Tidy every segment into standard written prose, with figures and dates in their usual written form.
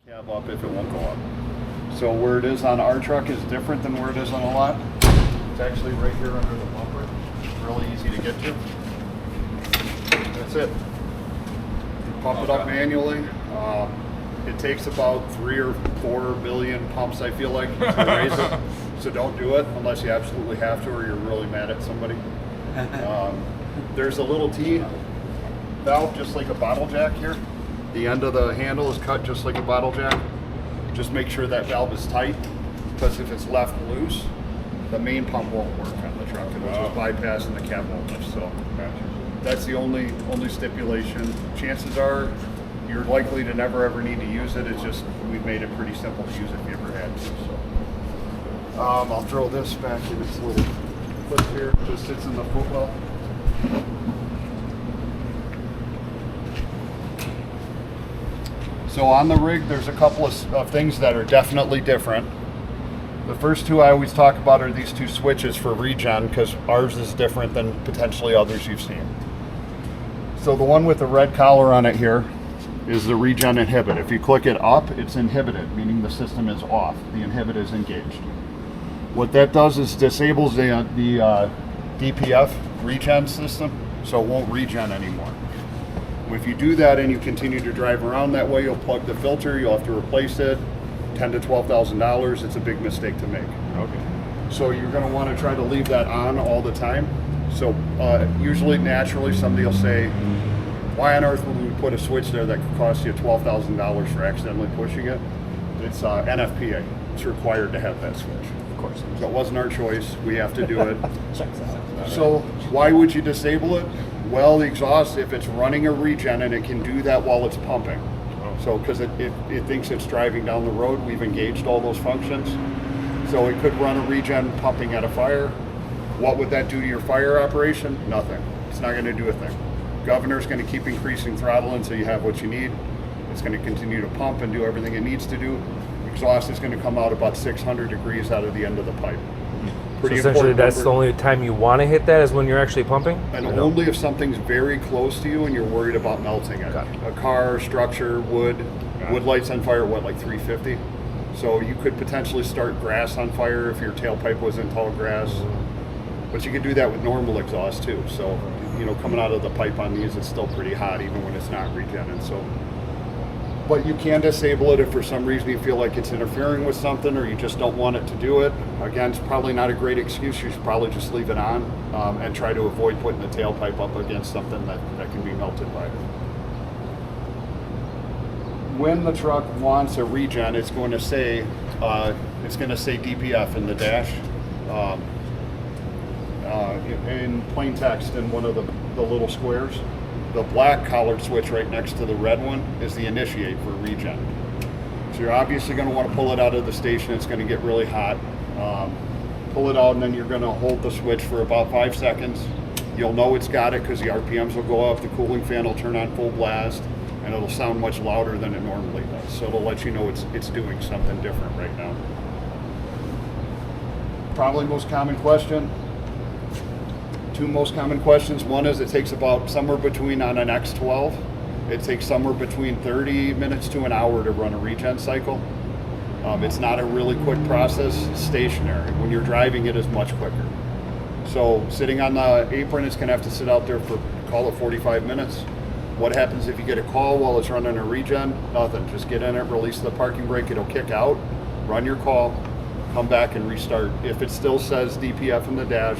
Cab up if it won't go up. So where it is on our truck is different than where it is on a lot. It's actually right here under the bumper. It's really easy to get to. That's it. You pump it up manually. It takes about 3 or 4 billion pumps, I feel like, to raise it. So don't do it unless you absolutely have to or you're really mad at somebody. There's a little T valve, just like a bottle jack here. The end of the handle is cut just like a bottle jack. Just make sure that valve is tight, because if it's left loose, the main pump won't work on the truck. It'll just bypass and the cab won't lift. So that's the only stipulation. Chances are you're likely to never ever need to use it. It's just we've made it pretty simple to use if you ever had to. So I'll throw this back in its little clip here. It just sits in the footwell. So on the rig, there's a couple of things that are definitely different. The first two I always talk about are these two switches for regen, because ours is different than potentially others you've seen. So the one with the red collar on it here is the regen inhibit. If you click it up, it's inhibited, meaning the system is off. The inhibit is engaged. What that does is disables the DPF regen system, so it won't regen anymore. If you do that and you continue to drive around that way, you'll plug the filter, you'll have to replace it, $10,000 to $12,000. It's a big mistake to make. Okay. So you're going to want to try to leave that on all the time. So usually, naturally, somebody will say, why on earth would we put a switch there that could cost you $12,000 for accidentally pushing it? It's NFPA. It's required to have that switch. Of course. So it wasn't our choice. We have to do it. Checks out. So why would you disable it? Well, the exhaust, if it's running a regen, and it can do that while it's pumping. So because it thinks it's driving down the road, we've engaged all those functions. So it could run a regen pumping at a fire. What would that do to your fire operation? Nothing. It's not going to do a thing. Governor's going to keep increasing throttle until you have what you need. It's going to continue to pump and do everything it needs to do. Exhaust is going to come out about 600 degrees out of the end of the pipe. So essentially, that's the only time you want to hit that is when you're actually pumping? And only if something's very close to you and you're worried about melting it. A car, structure, wood lights on fire, like 350? So you could potentially start grass on fire if your tailpipe was in tall grass. But you could do that with normal exhaust too. So, coming out of the pipe on these, it's still pretty hot even when it's not regenerating. So, but you can disable it if for some reason you feel like it's interfering with something or you just don't want it to do it. Again, it's probably not a great excuse. You should probably just leave it on and try to avoid putting the tailpipe up against something that can be melted by it. When the truck wants a regen, it's going to say DPF in the dash in plain text in one of the little squares. The black collared switch right next to the red one is the initiate for regen. So you're obviously going to want to pull it out of the station. It's going to get really hot. Pull it out, and then you're going to hold the switch for about 5 seconds. You'll know it's got it because the RPMs will go up, the cooling fan will turn on full blast, and it'll sound much louder than it normally does. So it'll let you know it's doing something different right now. Probably most common question. Two most common questions. One is it takes about somewhere between, on an X12, it takes somewhere between 30 minutes to an hour to run a regen cycle. It's not a really quick process stationary. When you're driving, it is much quicker. So sitting on the apron, it's going to have to sit out there for, call it 45 minutes. What happens if you get a call while it's running a regen? Nothing. Just get in it, release the parking brake, it'll kick out, run your call, come back and restart. If it still says DPF in the dash,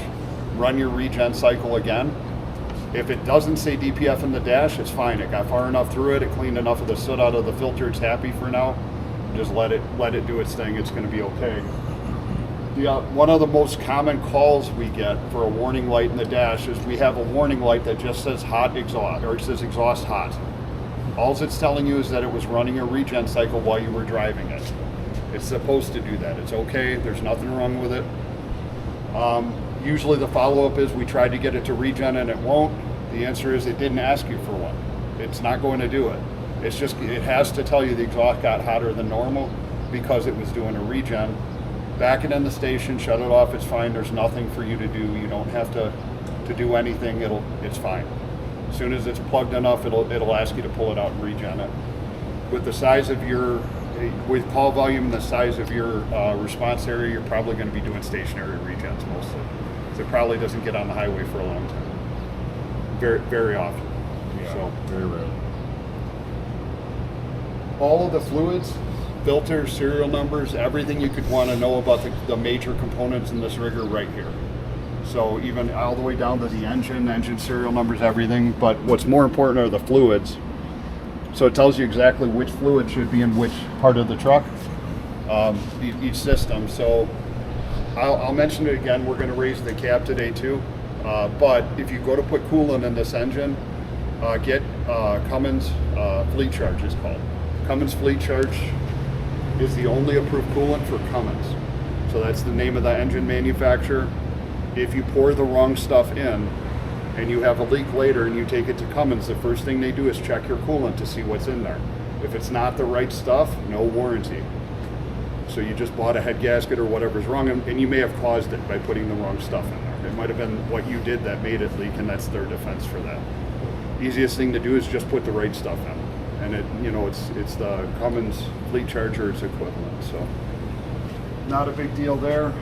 run your regen cycle again. If it doesn't say DPF in the dash, it's fine. It got far enough through it, it cleaned enough of the soot out of the filter, it's happy for now. Just let it do its thing, it's going to be okay. One of the most common calls we get for a warning light in the dash is we have a warning light that just says hot exhaust, or it says exhaust hot. All it's telling you is that it was running a regen cycle while you were driving it. It's supposed to do that. It's okay, there's nothing wrong with it. Usually the follow-up is we tried to get it to regen and it won't. The answer is it didn't ask you for one. It's not going to do it. It's just, it has to tell you the exhaust got hotter than normal because it was doing a regen. Back it in the station, shut it off, it's fine. There's nothing for you to do. You don't have to do anything. It's fine. As soon as it's plugged enough, it'll ask you to pull it out and regen it. With the size of your with call volume and the size of your response area, you're probably going to be doing stationary regens mostly. So it probably doesn't get on the highway for a long time. Very, very often. Yeah, So very rarely. all of the fluids, filters, serial numbers, everything you could want to know about the major components in this rig are right here. So even all the way down to the engine serial numbers, everything. But what's more important are the fluids. So it tells you exactly which fluid should be in which part of the truck, each system. So I'll mention it again. We're going to raise the cab today too. But if you go to put coolant in this engine, get Cummins Fleet Charge is called. Cummins Fleet Charge is the only approved coolant for Cummins. So that's the name of the engine manufacturer. If you pour the wrong stuff in and you have a leak later and you take it to Cummins, the first thing they do is check your coolant to see what's in there. If it's not the right stuff, no warranty. So you just bought a head gasket or whatever's wrong, and you may have caused it by putting the wrong stuff in there. It might have been what you did that made it leak, and that's their defense for that. Easiest thing to do is just put the right stuff in, and it's the Cummins Fleet Charge or its equivalent. So not a big deal there.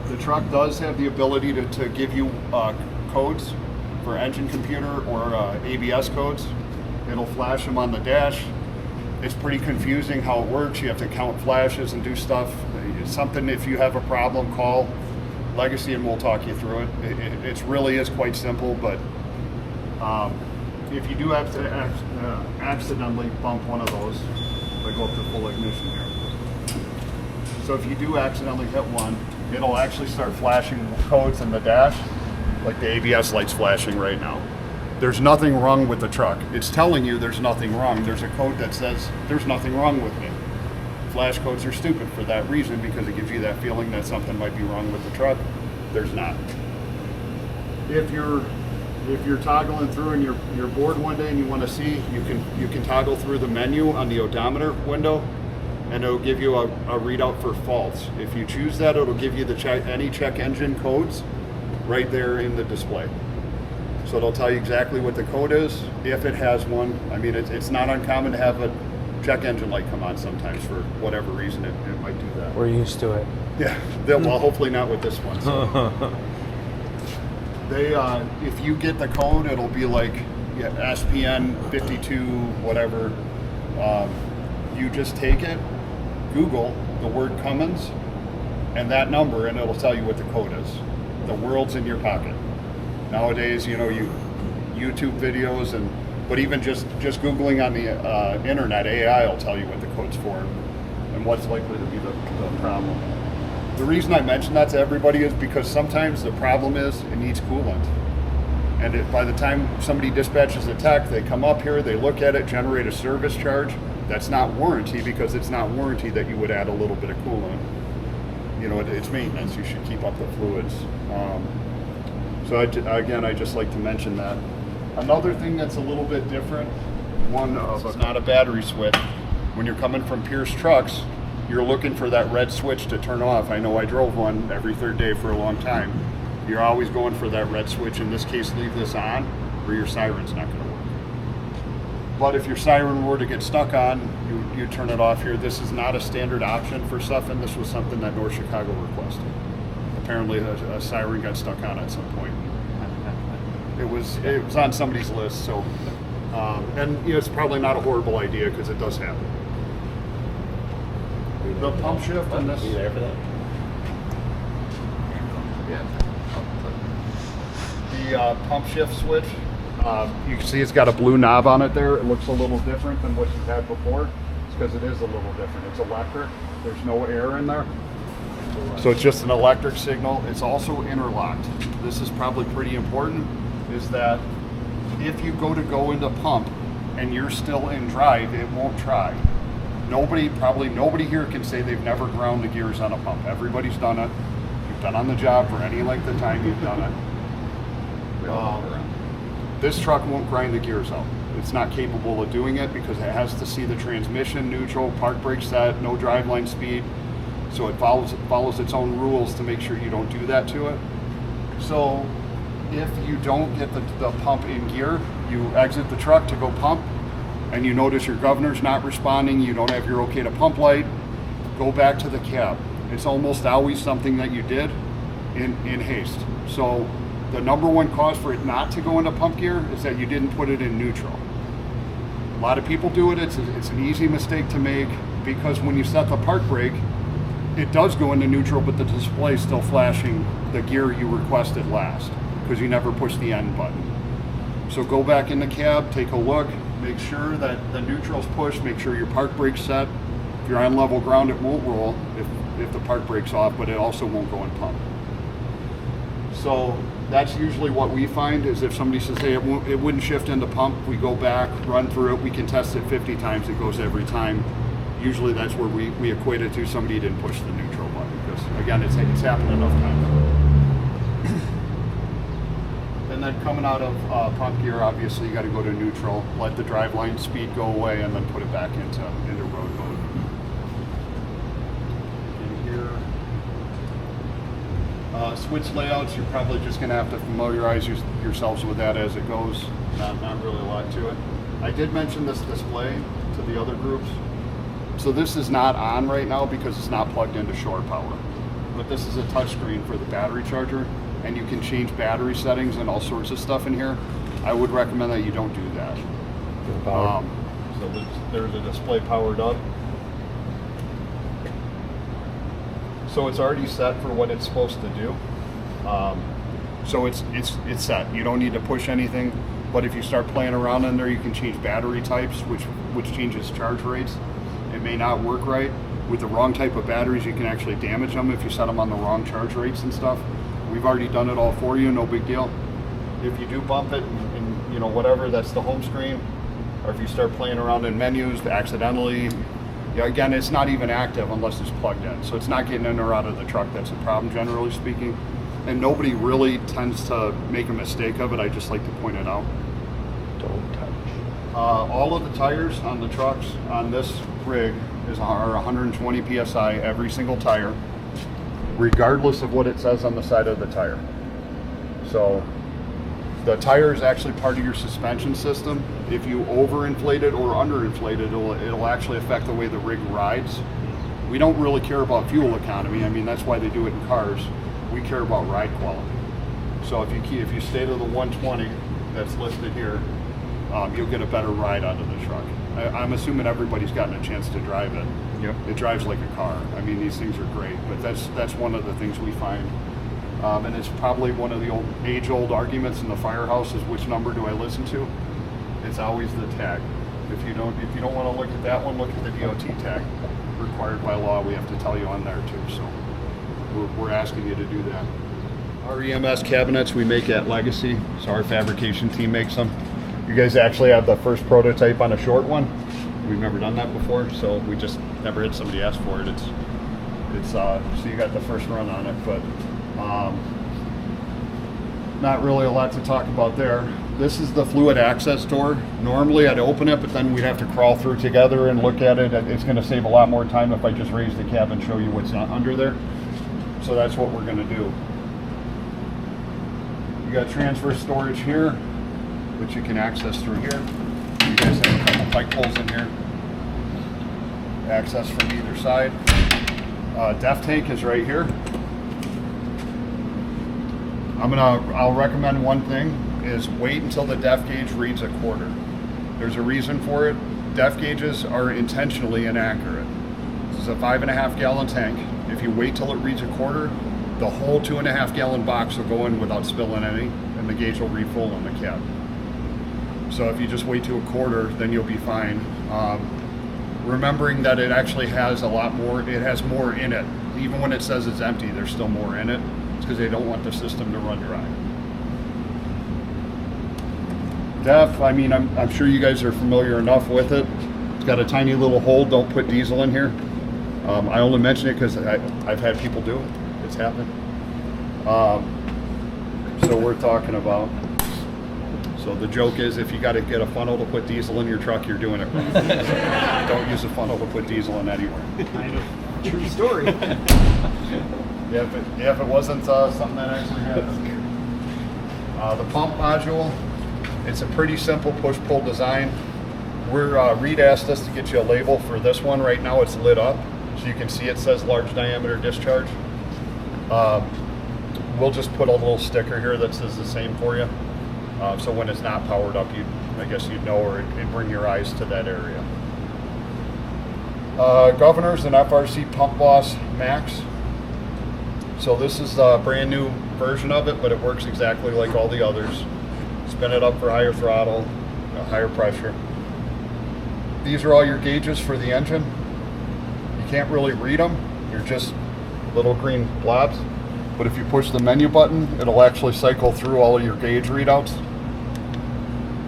The truck does have the ability to give you codes for engine computer or ABS codes. It'll flash them on the dash. It's pretty confusing how it works. You have to count flashes and do stuff. It's something, if you have a problem, call Legacy and we'll talk you through it. It really is quite simple, but if you do have to accidentally bump one of those, if I go up to full ignition here. So if you do accidentally hit one, it'll actually start flashing codes in the dash, like the ABS light's flashing right now. There's nothing wrong with the truck. It's telling you there's nothing wrong. There's a code that says there's nothing wrong with me. Flash codes are stupid for that reason, because it gives you that feeling that something might be wrong with the truck. There's not. If you're toggling through and you're bored one day and you want to see, you can toggle through the menu on the odometer window, and it'll give you a readout for faults. If you choose that, it'll give you any check engine codes right there in the display. So it'll tell you exactly what the code is, if it has one. I mean, it's not uncommon to have a check engine light come on sometimes for whatever reason. It might do that. We're used to it. Yeah, well, hopefully not with this one. So. If you get the code, it'll be like SPN 52, whatever. You just take it, Google the word Cummins and that number, and it'll tell you what the code is. The world's in your pocket. Nowadays, you YouTube videos, but even just Googling on the internet, AI will tell you what the code's for and what's likely to be the problem. The reason I mention that to everybody is because sometimes the problem is it needs coolant. And by the time somebody dispatches a tech, they come up here, they look at it, generate a service charge. That's not warranty, because it's not warranty that you would add a little bit of coolant. It's maintenance. You should keep up the fluids. So I just like to mention that. Another thing that's a little bit different, it's not a battery switch. When you're coming from Pierce trucks, you're looking for that red switch to turn off. I know I drove one every third day for a long time. You're always going for that red switch. In this case, leave this on, or your siren's not going to work. But if your siren were to get stuck on, you turn it off here. This is not a standard option for Sutphen. This was something that North Chicago requested. Apparently a siren got stuck on at some point. It was on somebody's list, so and it's probably not a horrible idea, because it does happen. The pump shift on this. Are you there for that? Yeah. The pump shift switch. You can see it's got a blue knob on it there. It looks a little different than what you've had before. It's because it is a little different. It's electric. There's no air in there. So it's just an electric signal. It's also interlocked. This is probably pretty important, is that if you go into pump and you're still in drive, it won't try. Nobody here can say they've never ground the gears on a pump. Everybody's done it. You've been on the job for any length of time, you've done it. This truck won't grind the gears out. It's not capable of doing it, because it has to see the transmission, neutral, park brake set, no driveline speed. So it follows its own rules to make sure you don't do that to it. So if you don't get the pump in gear, you exit the truck to go pump, and you notice your governor's not responding, you don't have your okay to pump light, go back to the cab. It's almost always something that you did in haste. So the number one cause for it not to go into pump gear is that you didn't put it in neutral. A lot of people do it. It's an easy mistake to make, because when you set the park brake, it does go into neutral, but the display is still flashing the gear you requested last, because you never pushed the end button. So go back in the cab, take a look, make sure that the neutral's pushed, make sure your park brake's set. If you're on level ground, it won't roll if the park brake's off, but it also won't go in pump. So that's usually what we find, is if somebody says, hey, it wouldn't shift into pump, we go back, run through it, we can test it 50 times, it goes every time. Usually that's where we equate it to somebody didn't push the neutral button, because again, it's happened enough times. And then coming out of pump gear, obviously you got to go to neutral, let the driveline speed go away, and then put it back into road mode. In here, switch layouts, you're probably just going to have to familiarize yourselves with that as it goes. Not really a lot to it. I did mention this display to the other groups. So this is not on right now because it's not plugged into shore power. But this is a touchscreen for the battery charger, and you can change battery settings and all sorts of stuff in here. I would recommend that you don't do that. So there's a display powered up. So it's already set for what it's supposed to do. So it's set. You don't need to push anything. But if you start playing around in there, you can change battery types, which changes charge rates. It may not work right. With the wrong type of batteries, you can actually damage them if you set them on the wrong charge rates and stuff. We've already done it all for you, no big deal. If you do bump it and whatever, that's the home screen. Or if you start playing around in menus accidentally, again, it's not even active unless it's plugged in. So it's not getting in or out of the truck. That's a problem, generally speaking. And nobody really tends to make a mistake of it. I just like to point it out. Don't touch. All of the tires on the trucks on this rig are 120 PSI, every single tire, regardless of what it says on the side of the tire. So the tire is actually part of your suspension system. If you overinflate it or underinflate it, it'll actually affect the way the rig rides. We don't really care about fuel economy. I mean, that's why they do it in cars. We care about ride quality. So if you stay to the 120 that's listed here, you'll get a better ride out of the truck. I'm assuming everybody's gotten a chance to drive it. Yep. It drives like a car. I mean, these things are great, but that's one of the things we find. And it's probably one of the age-old arguments in the firehouse is which number do I listen to? It's always the tag. If you don't want to look at that one, look at the DOT tag. Required by law, we have to tell you on there too. So we're asking you to do that. Our EMS cabinets we make at Legacy, so our fabrication team makes them. You guys actually have the first prototype on a short one. We've never done that before, so we just never had somebody ask for it. It's so you got the first run on it, but not really a lot to talk about there. This is the fluid access door. Normally I'd open it, but then we'd have to crawl through together and look at it. It's going to save a lot more time if I just raise the cab and show you what's not under there. So that's what we're going to do. You got transfer storage here, which you can access through here. You guys have a couple pike poles in here. Access from either side. Def tank is right here. I'll recommend one thing is wait until the def gauge reads a quarter. There's a reason for it. Def gauges are intentionally inaccurate. This is a 5.5 gallon tank. If you wait till it reads a quarter, the whole 2.5 gallon box will go in without spilling any, and the gauge will refill in the cab. So if you just wait to a quarter, then you'll be fine. Remembering that it actually has a lot more, it has more in it. Even when it says it's empty, there's still more in it. It's because they don't want the system to run dry. Def, I mean, I'm sure you guys are familiar enough with it. It's got a tiny little hole, don't put diesel in here. I only mention it because I've had people do it. It's happened. So we're talking about, so the joke is if you got to get a funnel to put diesel in your truck, you're doing it wrong. Don't use a funnel to put diesel in anywhere. True story. If it wasn't something that actually happened. The pump module, it's a pretty simple push-pull design. Reed asked us to get you a label for this one. Right now it's lit up, so you can see it says large diameter discharge. We'll just put a little sticker here that says the same for you. So when it's not powered up, I guess you'd know, or it'd bring your eyes to that area. Governor's an FRC Pump Boss Max. So this is a brand new version of it, but it works exactly like all the others. Spin it up for higher throttle, higher pressure. These are all your gauges for the engine. You can't really read them. You're just little green blobs. But if you push the menu button, it'll actually cycle through all of your gauge readouts.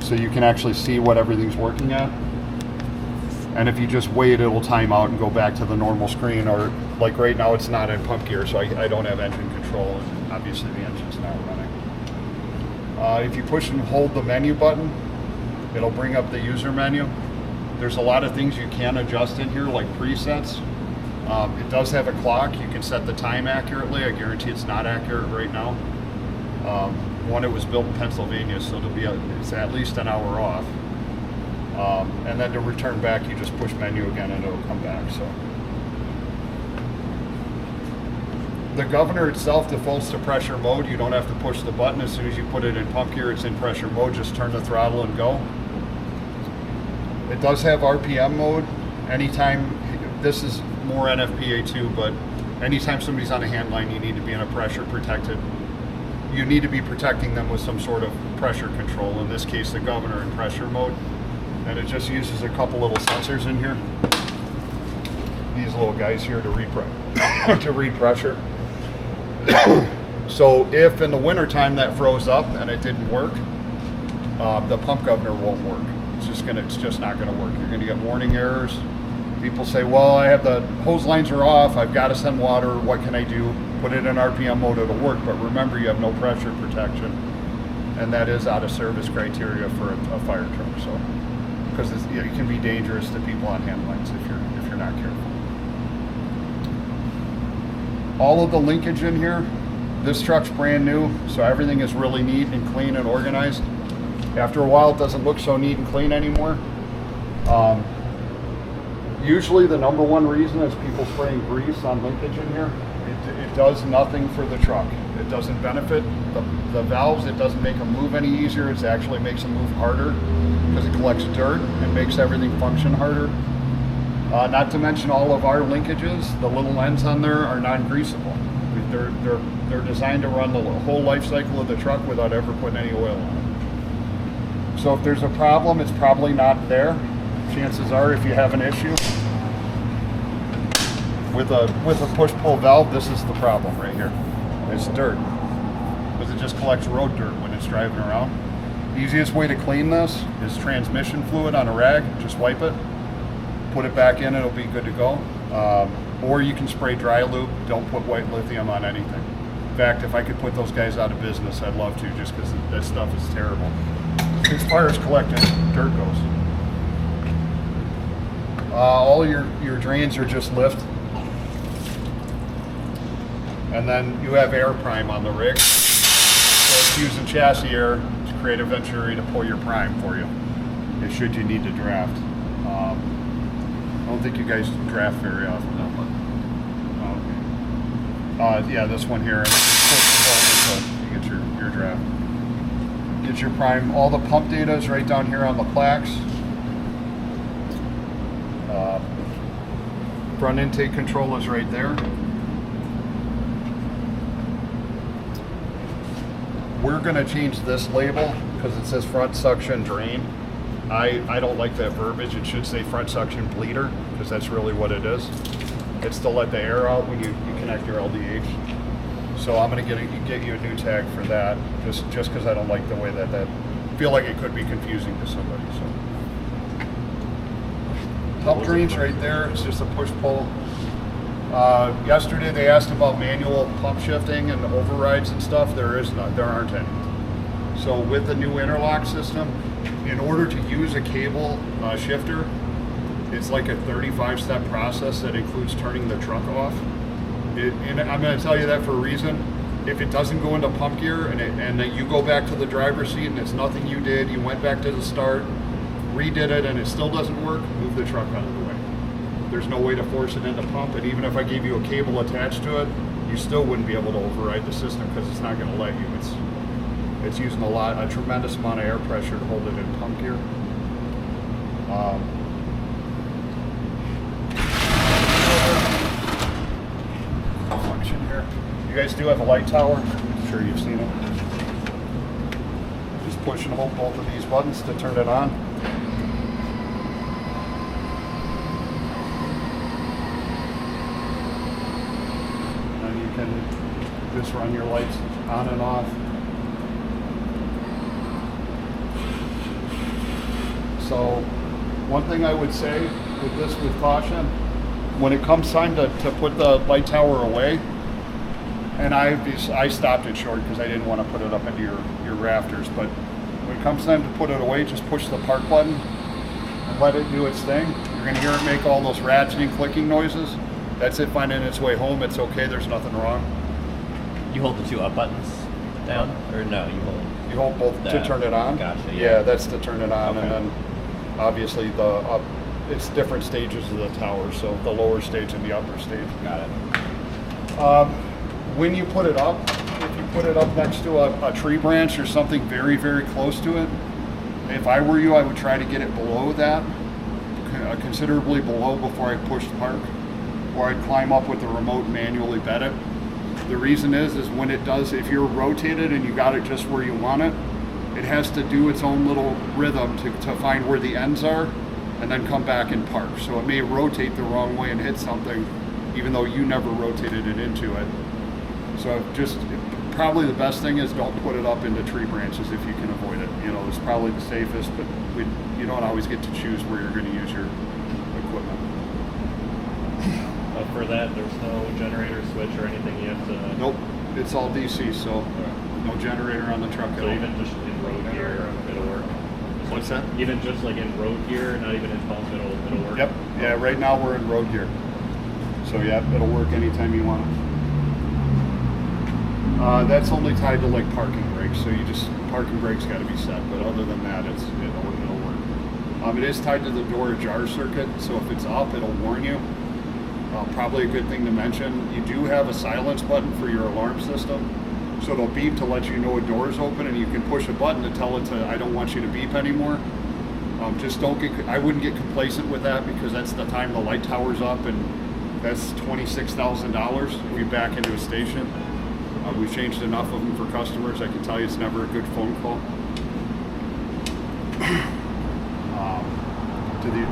So you can actually see what everything's working at. And if you just wait, it'll time out and go back to the normal screen. Or like right now, it's not in pump gear, so I don't have engine control, and obviously the engine's not running. If you push and hold the menu button, it'll bring up the user menu. There's a lot of things you can adjust in here, like presets. It does have a clock. You can set the time accurately. I guarantee it's not accurate right now. One, it was built in Pennsylvania, so it's at least an hour off. And then to return back, you just push menu again and it'll come back. So the governor itself defaults to pressure mode. You don't have to push the button. As soon as you put it in pump gear, it's in pressure mode. Just turn the throttle and go. It does have RPM mode. Anytime, this is more NFPA 2, but anytime somebody's on a hand line, you need to be in a pressure protected. You need to be protecting them with some sort of pressure control. In this case, the governor in pressure mode. And it just uses a couple little sensors in here. These little guys here to read pressure. So if in the wintertime that froze up and it didn't work, the pump governor won't work. It's just not gonna work. You're gonna get warning errors. People say, well, I have the hose lines are off, I've got to send water, what can I do? Put it in RPM mode, it'll work, but remember you have no pressure protection, and that is out of service criteria for a fire truck. So, because it can be dangerous to people on hand lines if you're not careful. All of the linkage in here, this truck's brand new, so everything is really neat and clean and organized. After a while, it doesn't look so neat and clean anymore. Usually the number one reason is people spraying grease on linkage in here. It does nothing for the truck. It doesn't benefit the valves. It doesn't make them move any easier. It actually makes them move harder because it collects dirt and makes everything function harder. Not to mention all of our linkages, the little ends on there are non-greasable. They're designed to run the whole life cycle of the truck without ever putting any oil on it. So if there's a problem, it's probably not there. Chances are, if you have an issue with a push-pull valve, this is the problem right here. It's dirt, because it just collects road dirt when it's driving around. Easiest way to clean this is transmission fluid on a rag. Just wipe it, put it back in, it'll be good to go. Or you can spray dry lube. Don't put white lithium on anything. In fact, if I could put those guys out of business, I'd love to, just because that stuff is terrible. As far as collecting dirt goes. All your drains are just lift. And then you have air prime on the rig. So it's using chassis air to create a venturi to pull your prime for you, should you need to draft. I don't think you guys draft very often, though. Yeah, this one here. You get your draft. Get your prime. All the pump data is right down here on the plaques. Front intake control is right there. We're going to change this label because it says front suction drain. I don't like that verbiage. It should say front suction bleeder, because that's really what it is. It's to let the air out when you connect your LDH. So I'm going to get you a new tag for that, just because I don't like the way that feel like it could be confusing to somebody. So pump drains right there. It's just a push-pull. Yesterday they asked about manual pump shifting and overrides and stuff. There aren't any. So with the new interlock system, in order to use a cable shifter, it's like a 35-step process that includes turning the truck off. And I'm going to tell you that for a reason. If it doesn't go into pump gear and you go back to the driver's seat and it's nothing you did, you went back to the start, redid it and it still doesn't work, move the truck out of the way. There's no way to force it into pump, and even if I gave you a cable attached to it, you still wouldn't be able to override the system because it's not going to let you. It's using a tremendous amount of air pressure to hold it in pump gear. Function here. You guys do have a light tower. I'm sure you've seen it. Just push and hold both of these buttons to turn it on. And you can just run your lights on and off. So one thing I would say with this with caution, when it comes time to put the light tower away, and I stopped it short because I didn't want to put it up into your rafters, but when it comes time to put it away, just push the park button and let it do its thing. You're going to hear it make all those ratcheting, clicking noises. That's it finding its way home. It's okay, there's nothing wrong. You hold the two up buttons down, or no? You hold both to turn it on. Gotcha. Yeah, that's to turn it on, Okay. and then obviously it's different stages of the tower. So the lower stage and the upper stage. Got it. When you put it up, if you put it up next to a tree branch or something very, very close to it, if I were you, I would try to get it below that, considerably below before I push the park, or I'd climb up with the remote and manually bed it. The reason is when it does, if you're rotated and you got it just where you want it, it has to do its own little rhythm to find where the ends are and then come back and park. So it may rotate the wrong way and hit something, even though you never rotated it into it. So probably the best thing is don't put it up into tree branches if you can avoid it. You know, it's probably the safest, but you don't always get to choose where you're going to use your equipment. For that, there's no generator switch or anything you have to... Nope, it's all DC, so no generator on the truck at So all. even just in road gear, it'll work? What's that? Even just like in road gear, not even in pump, it'll work? Yep, yeah, right now we're in road gear. So yeah, it'll work anytime you want it. That's only tied to like parking brakes, so parking brakes got to be set, but other than that, it'll work. It is tied to the door jar circuit, so if it's up, it'll warn you. Probably a good thing to mention, you do have a silence button for your alarm system, so it'll beep to let you know a door is open, and you can push a button to tell it I don't want you to beep anymore. Just I wouldn't get complacent with that, because that's the time the light tower's up, and that's $26,000 we back into a station. We've changed enough of them for customers. I can tell you it's never a good phone call.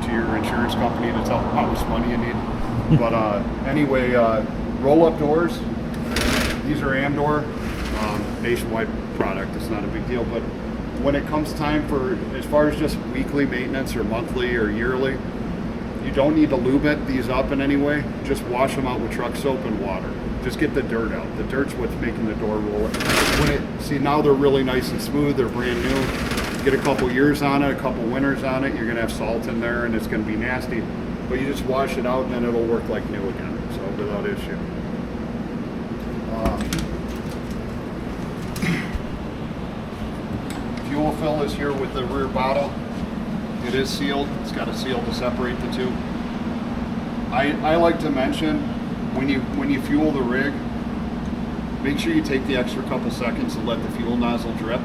To your insurance company to tell them how much money you need. But anyway, roll-up doors. These are Amdor, nationwide product. It's not a big deal. But when it comes time as far as just weekly maintenance or monthly or yearly, you don't need to lube these up in any way. Just wash them out with truck soap and water. Just get the dirt out. The dirt's what's making the door roll. See, now they're really nice and smooth. They're brand new. Get a couple years on it, a couple winters on it, you're going to have salt in there and it's going to be nasty. But you just wash it out and then it'll work like new again, so without issue. Fuel fill is here with the rear bottle. It is sealed. It's got a seal to separate the two. I like to mention, when you fuel the rig, make sure you take the extra couple seconds to let the fuel nozzle drip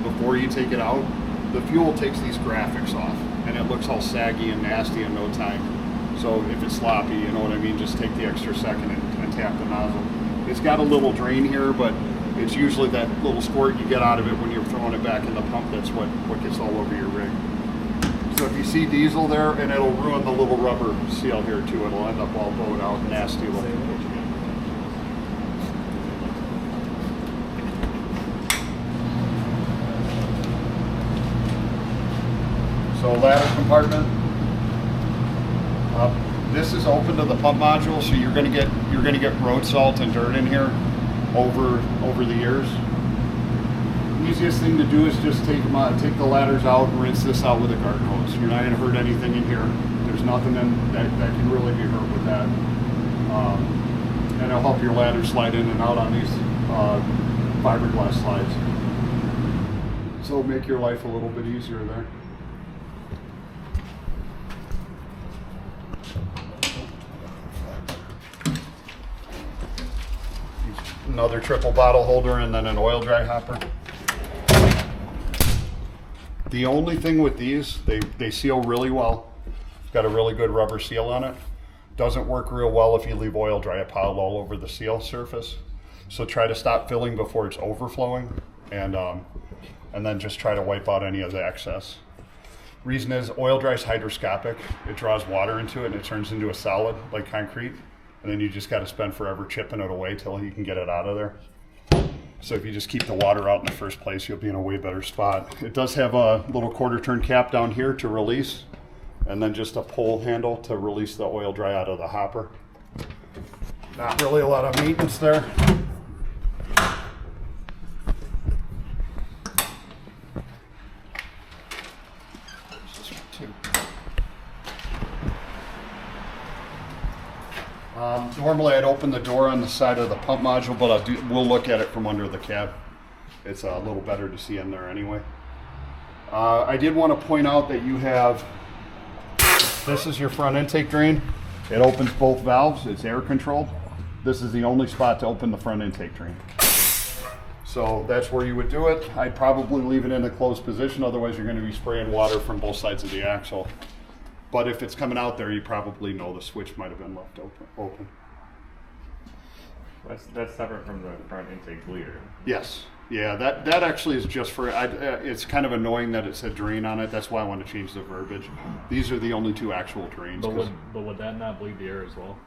before you take it out. The fuel takes these graphics off and it looks all saggy and nasty in no time. So if it's sloppy, you know what I mean, just take the extra second and tap the nozzle. It's got a little drain here, but it's usually that little squirt you get out of it when you're throwing it back in the pump that's what gets all over your rig. So if you see diesel there, and it'll ruin the little rubber seal here too, it'll end up all bowed out, nasty looking. So ladder compartment. This is open to the pump module, so you're going to get road salt and dirt in here over the years. The easiest thing to do is just take the ladders out and rinse this out with a garden hose. You're not going to hurt anything in here. There's nothing that can really be hurt with that. And it'll help your ladder slide in and out on these fiberglass slides. So make your life a little bit easier there. another triple bottle holder, and then an oil dry hopper. The only thing with these, they seal really well. It's got a really good rubber seal on it. Doesn't work real well if you leave oil dry piled all over the seal surface. So try to stop filling before it's overflowing, and then just try to wipe out any of the excess. Reason is oil dry is hydroscopic. It draws water into it and it turns into a solid like concrete. And then you just got to spend forever chipping it away till you can get it out of there. So if you just keep the water out in the first place, you'll be in a way better spot. It does have a little quarter turn cap down here to release, and then just a pull handle to release the oil dry out of the hopper. Not really a lot of maintenance there. Normally I'd open the door on the side of the pump module, but we'll look at it from under the cab. It's a little better to see in there anyway. I did want to point out that you have, this is your front intake drain. It opens both valves, it's air controlled. This is the only spot to open the front intake drain. So that's where you would do it. I'd probably leave it in a closed position, otherwise you're going to be spraying water from both sides of the axle. But if it's coming out there, you probably know the switch might have been left open. That's separate from the front intake bleeder. Yes. Yeah, that actually is just for, it's kind of annoying that it said drain on it. That's why I want to change the verbiage. These are the only two actual drains. But would that not bleed the air as well?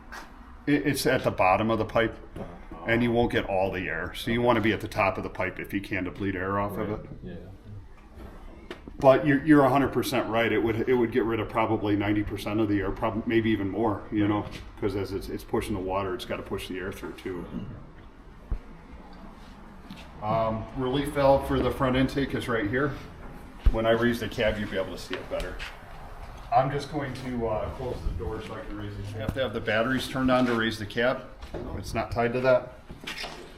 It's at the bottom of the pipe, and you won't get all the air. So you want to be at the top of the pipe if you can to bleed air off of it. Yeah. But you're 100% right. It would get rid of probably 90% of the air, probably maybe even more. You know, because as it's pushing the water, it's got to push the air through too. Relief valve for the front intake is right here. When I raise the cab, you'll be able to see it better. I'm just going to close the door so I can raise it. You have to have the batteries turned on to raise the cab. It's not tied to that.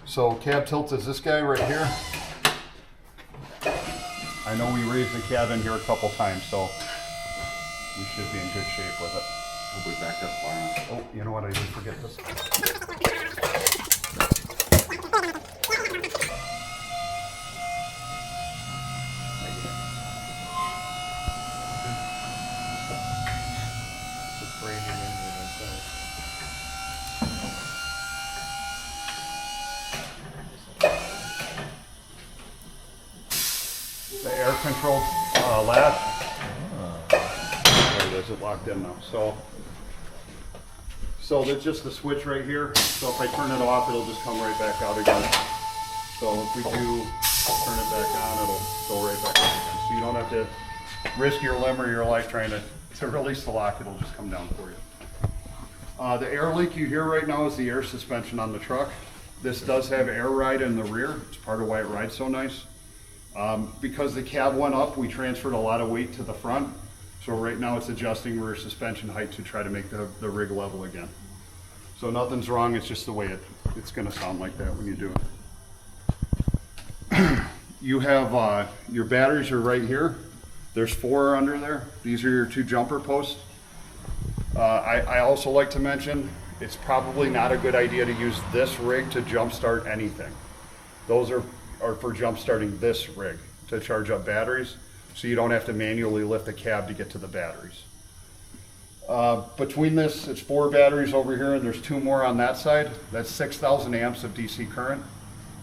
So cab tilt is this guy right here. I know we raised the cab in here a couple times, so we should be in good shape with it. We'll be back up far enough. Oh, you know what? I didn't forget this. The air controlled latch. There it is, it's locked in now. So that's just the switch right here. So if I turn it off, it'll just come right back out again. So if we do turn it back on, it'll go right back out again. So you don't have to risk your limb or your life trying to release the lock. It'll just come down for you. The air leak you hear right now is the air suspension on the truck. This does have air ride in the rear. It's part of why it rides so nice. Because the cab went up, we transferred a lot of weight to the front. So right now it's adjusting rear suspension height to try to make the rig level again. So nothing's wrong, it's just the way it's gonna sound like that when you do it. You have, your batteries are right here. There's 4 under there. These are your 2 jumper posts. I also like to mention, it's probably not a good idea to use this rig to jump start anything. Those are for jump starting this rig to charge up batteries, so you don't have to manually lift the cab to get to the batteries. Between this, it's 4 batteries over here, and there's 2 more on that side. That's 6,000 amps of DC current.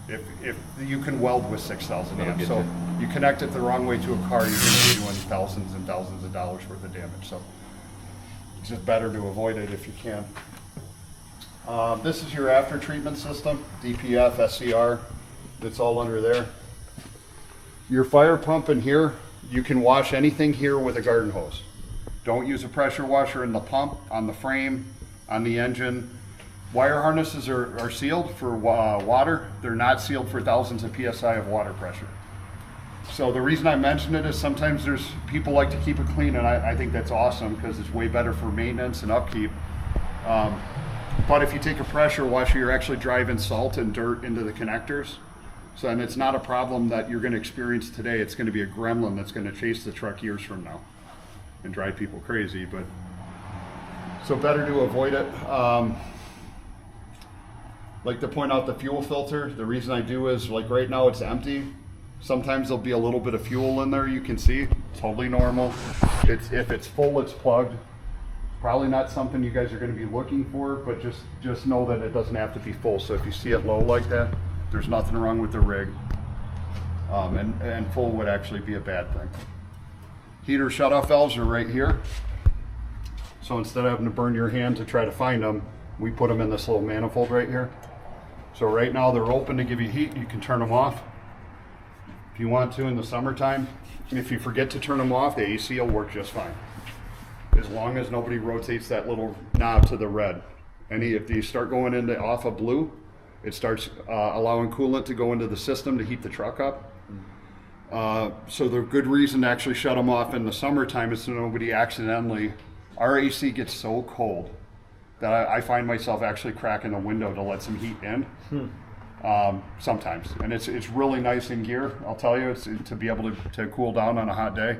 If you can weld with 6,000 amps, so you connect it the wrong way to a car, you're going to be doing thousands and thousands of dollars worth of damage. So it's just better to avoid it if you can. This is your after treatment system, DPF, SCR. It's all under there. Your fire pump in here, you can wash anything here with a garden hose. Don't use a pressure washer in the pump, on the frame, on the engine. Wire harnesses are sealed for water. They're not sealed for thousands of PSI of water pressure. So the reason I mention it is sometimes there's people like to keep it clean, and I think that's awesome because it's way better for maintenance and upkeep. But if you take a pressure washer, you're actually driving salt and dirt into the connectors. So, and it's not a problem that you're going to experience today. It's going to be a gremlin that's going to chase the truck years from now and drive people crazy. But so better to avoid it. like to point out the fuel filter. The reason I do is like right now it's empty. Sometimes there'll be a little bit of fuel in there. You can see totally normal. If it's full, it's plugged. Probably not something you guys are going to be looking for, but just know that it doesn't have to be full. So if you see it low like that, there's nothing wrong with the rig. And full would actually be a bad thing. Heater shutoff valves are right here. So instead of having to burn your hand to try to find them, we put them in this little manifold right here. So right now they're open to give you heat. You can turn them off if you want to in the summertime. If you forget to turn them off, the AC will work just fine, as long as nobody rotates that little knob to the red. If you start going into off of blue, it starts allowing coolant to go into the system to heat the truck up. So the good reason to actually shut them off in the summertime is so nobody accidentally, our AC gets so cold that I find myself actually cracking the window to let some heat in. Sometimes, and it's really nice in gear, I'll tell you, it's to be able to cool down on a hot day.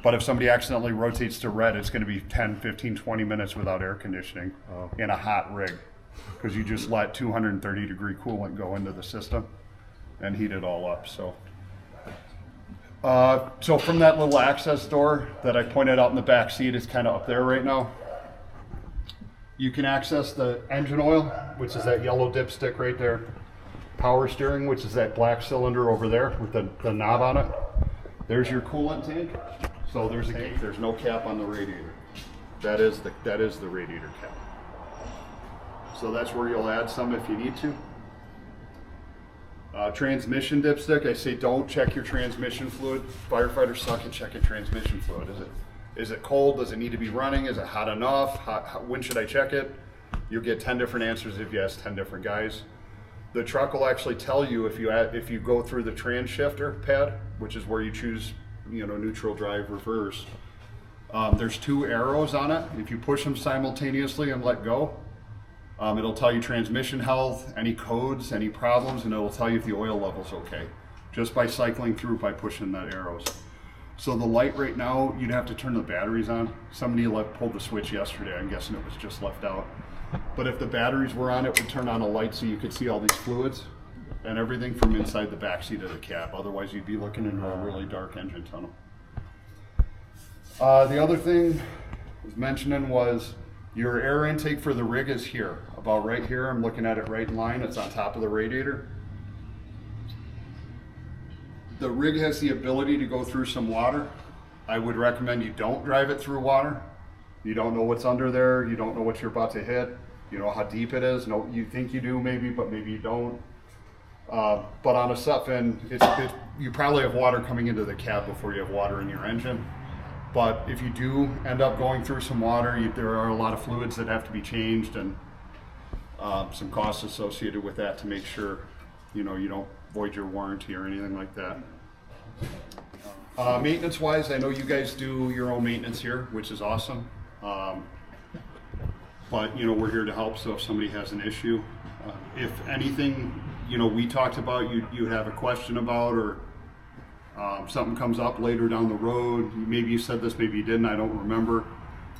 But if somebody accidentally rotates to red, it's going to be 10, 15, 20 minutes without air conditioning in a hot rig, because you just let 230 degree coolant go into the system and heat it all up. So from that little access door that I pointed out in the back seat, it's kind of up there right now. You can access the engine oil, which is that yellow dipstick right there. Power steering, which is that black cylinder over there with the knob on it. There's your coolant tank. So there's a gate. There's no cap on the radiator. That is the radiator cap. So that's where you'll add some if you need to. Transmission dipstick. I say don't check your transmission fluid. Firefighters suck at checking transmission fluid. Is it cold? Does it need to be running? Is it hot enough? When should I check it? You'll get 10 different answers if you ask 10 different guys. The truck will actually tell you if you go through the trans shifter pad, which is where you choose, neutral, drive, reverse. There's 2 arrows on it. If you push them simultaneously and let go, it'll tell you transmission health, any codes, any problems, and it'll tell you if the oil level's okay, just by cycling through by pushing that arrows. So the light right now, you'd have to turn the batteries on. Somebody pulled the switch yesterday. I'm guessing it was just left out. But if the batteries were on, it would turn on a light so you could see all these fluids and everything from inside the back seat of the cab. Otherwise, you'd be looking into a really dark engine tunnel. The other thing I was mentioning was your air intake for the rig is here, about right here. I'm looking at it right in line. It's on top of the radiator. The rig has the ability to go through some water. I would recommend you don't drive it through water. You don't know what's under there. You don't know what you're about to hit. You know how deep it is. No, you think you do maybe, but maybe you don't. But on a Sutphen, you probably have water coming into the cab before you have water in your engine. But if you do end up going through some water, there are a lot of fluids that have to be changed, and some costs associated with that to make sure you don't void your warranty or anything like that. Maintenance wise, I know you guys do your own maintenance here, which is awesome. But we're here to help, so if somebody has an issue, if anything we talked about, you have a question about, or something comes up later down the road, maybe you said this, maybe you didn't, I don't remember.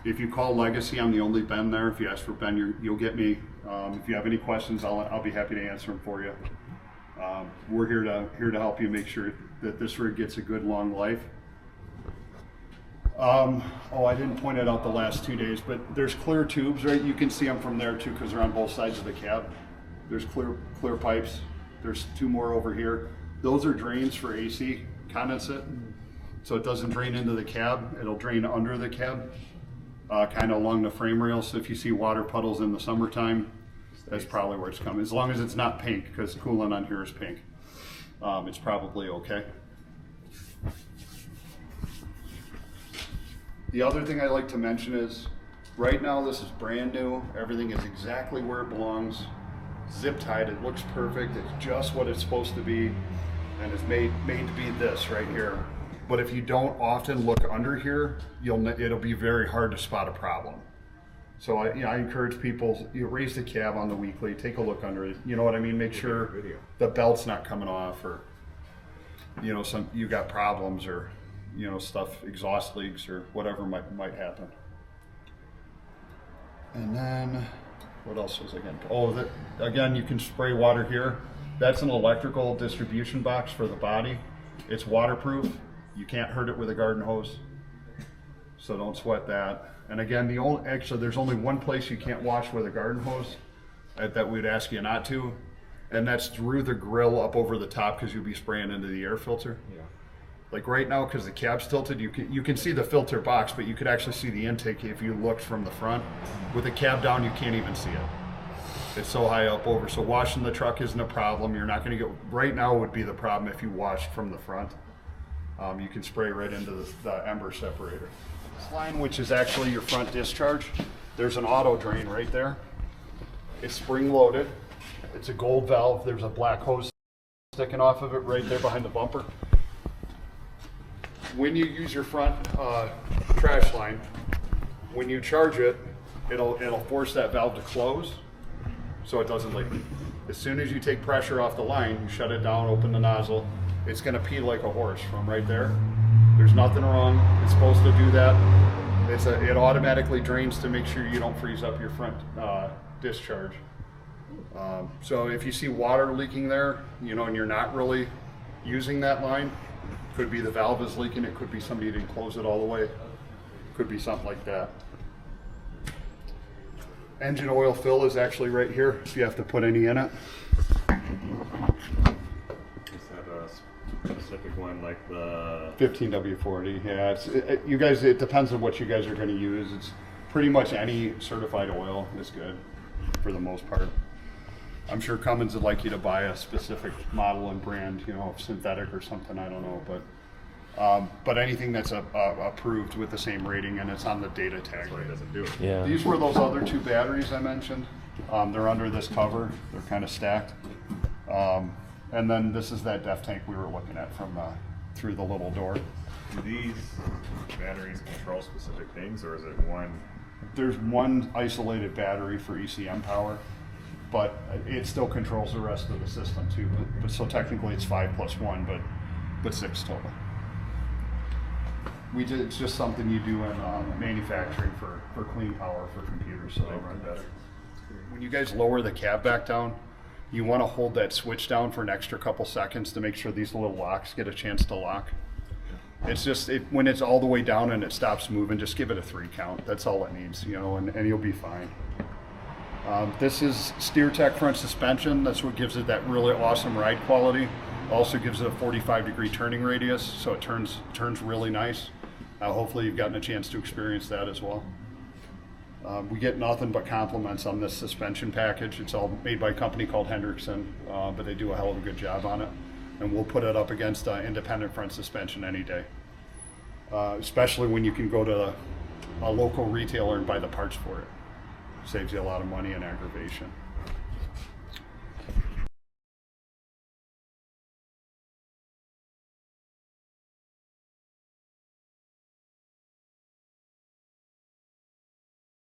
If you call Legacy, I'm the only Ben there. If you ask for Ben, you'll get me. If you have any questions, I'll be happy to answer them for you. We're here to help you make sure that this rig gets a good long life. I didn't point it out the last 2 days, but there's clear tubes, right? You can see them from there too, because they're on both sides of the cab. There's clear pipes. There's 2 more over here. Those are drains for AC condensate, so it doesn't drain into the cab. It'll drain under the cab, kind of along the frame rail. So if you see water puddles in the summertime, that's probably where it's coming. As long as it's not pink, because coolant on here is pink, it's probably okay. The other thing I like to mention is, right now this is brand new. Everything is exactly where it belongs. Zip tied, it looks perfect. It's just what it's supposed to be, and it's made to be this right here. But if you don't often look under here, it'll be very hard to spot a problem. So I encourage people, raise the cab on the weekly, take a look under it. You know what I mean? Make sure the belt's not coming off, or you got problems, or stuff, exhaust leaks or whatever might happen. And then What else was I going to? Oh, again, you can spray water here. That's an electrical distribution box for the body. It's waterproof. You can't hurt it with a garden hose, so don't sweat that. And again, there's only one place you can't wash with a garden hose that we'd ask you not to, and that's through the grill up over the top, because you'll be spraying into the air filter. Yeah. Like right now, because the cab's tilted, you can see the filter box, but you could actually see the intake if you looked from the front. With the cab down, you can't even see it. It's so high up over. So washing the truck isn't a problem. You're not going to get. Right now would be the problem if you washed from the front. You can spray right into the ember separator. This line, which is actually your front discharge, there's an auto drain right there. It's spring loaded. It's a gold valve. There's a black hose sticking off of it right there behind the bumper. When you use your front trash line, when you charge it, it'll force that valve to close so it doesn't leak. As soon as you take pressure off the line, you shut it down, open the nozzle, it's going to pee like a horse from right there. There's nothing wrong. It's supposed to do that. It automatically drains to make sure you don't freeze up your front discharge. So if you see water leaking there, and you're not really using that line, could be the valve is leaking, it could be somebody didn't close it all the way, could be something like that. Engine oil fill is actually right here if you have to put any in it. Is that a specific one like the 15W40? Yeah, you guys, it depends on what you guys are going to use. It's pretty much any certified oil is good for the most part. I'm sure Cummins would like you to buy a specific model and brand, synthetic or something, I don't know, but anything that's approved with the same rating and it's on the data tag. it doesn't do it? Yeah. These were those other two batteries I mentioned. They're under this cover. They're kind of stacked. And then this is that def tank we were looking at from through the little door. Do these batteries control specific things, or is it one? There's one isolated battery for ECM power, but it still controls the rest of the system too. But so technically it's 5 + 1, but 6 total. It's just something you do in manufacturing for clean power for computers, so they run better. When you guys lower the cab back down, you want to hold that switch down for an extra couple seconds to make sure these little locks get a chance to lock. It's just when it's all the way down and it stops moving, just give it a 3 count. That's all it needs, and you'll be fine. This is SteerTech front suspension. That's what gives it that really awesome ride quality. Also gives it a 45-degree turning radius, so it turns really nice. Hopefully you've gotten a chance to experience that as well. We get nothing but compliments on this suspension package. It's all made by a company called Hendrickson, but they do a hell of a good job on it. And we'll put it up against independent front suspension any day, especially when you can go to a local retailer and buy the parts for it. Saves you a lot of money and aggravation.